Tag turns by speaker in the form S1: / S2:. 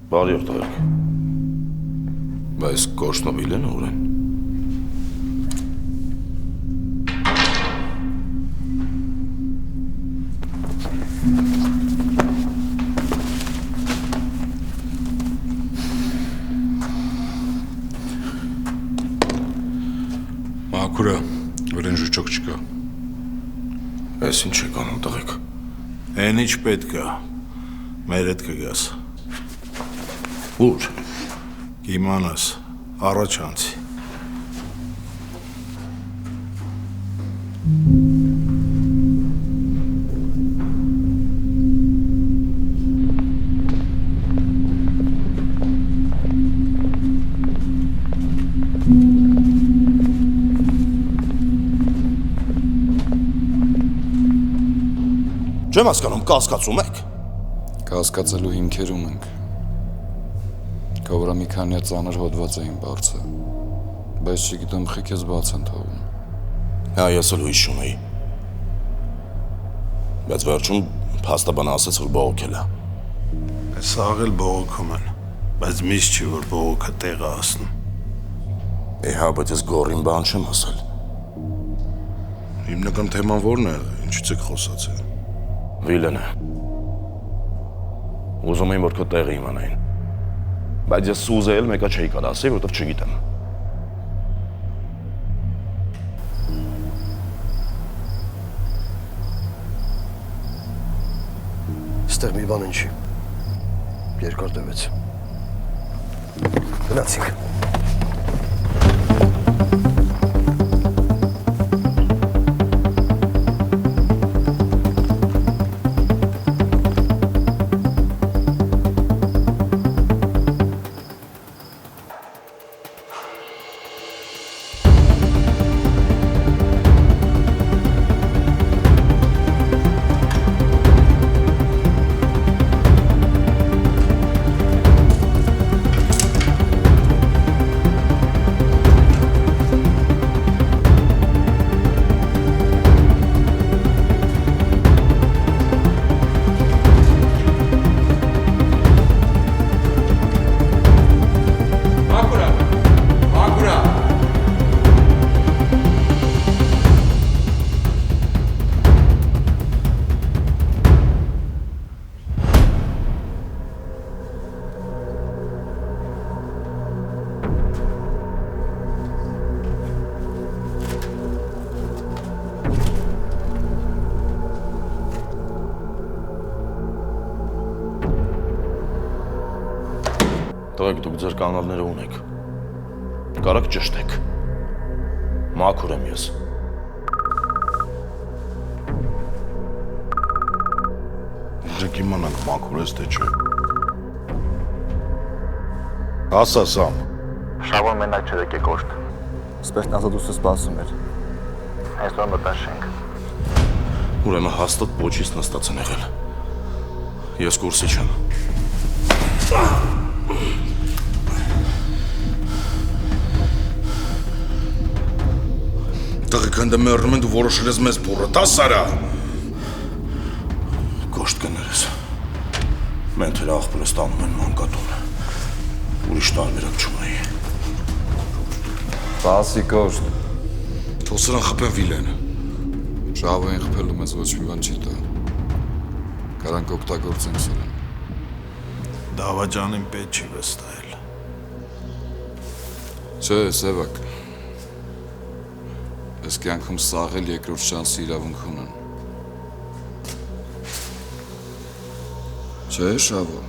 S1: Բարի օր տղերք։ Բայց Կորշնովիլն ուր են։
S2: Մաքուրա, որեն ժուճոք չկա։
S1: Ես ինչ եք անում տղեկ։
S3: Են ինչ պետք է, մեր հետ կգաս։
S1: Ուր։
S3: Կիմանաս, առաջ անցի։
S1: Չեմ հասկանում, կասկածում եք։
S2: Կասկածելու հիմքերում ենք։ Կա վրա մի քանի ծանր հոդված էին բարձը, բայց չգիտեմ խի քեզ բաց են թողում։
S1: Հա, ես էլ հույս չունեի։ Բայց վերջում փաստաբանը ասաց, որ բողոքել է։
S3: Սաղ էլ բողոքում են, բայց միշտ չի, որ բողոքը տեղը հասնում։
S1: Հա, բայց ես գոռին բան չեմ ասել։
S3: Հիմնական թեման որն է, ինչից եք խոսացել։
S1: Վիլենը։ Ուզում էին, որ քո տեղը իմանային։ Բայց ես ուզել մեկա չէի կարող ասել, որովհետև չգիտեմ։
S4: Ստեղ մի բան ինչի։ Երկար տևեց։ Գնացինք։
S1: Տղեկ, դուք ձեր կանալները ունեք։ Կարաք ճշտեք։ Մաքուր եմ ես։
S3: Դուք իմանանք մաքուր ես թե չէ։ Ասա Սամ։
S5: Շավոն մենակ չէր եկե կոշտ։
S4: Սպերտնազատուսը սպասում էր։
S5: Այսօր մտաշենք։
S1: Ուրեմն հաստատ պոչից նստած են եղել։ Ես կուրսի չեմ։
S3: Տղեկ հանդը մերնում են դու որոշել ես մեզ բուրը, տա սարա։
S1: Կոշտ կներես։ Մեն թեր աղբորը ստանում են մանկատուն։ Ուրիշ տարբերակ չունեի։
S2: Բասի կոշտ։
S3: Թող սրան խփեն Վիլենը։
S2: Շավոյին խփելու մեզ ոչ մի բան չի տա։ Կարանք օգտագործենք սրան։
S3: Դավաճանին պետք չի վստահել։
S2: Չէ, Սևակ։ Ես կյանքում սաղել երկրորդ շանսի իրավունք ունեն։ Չէ, Շավո։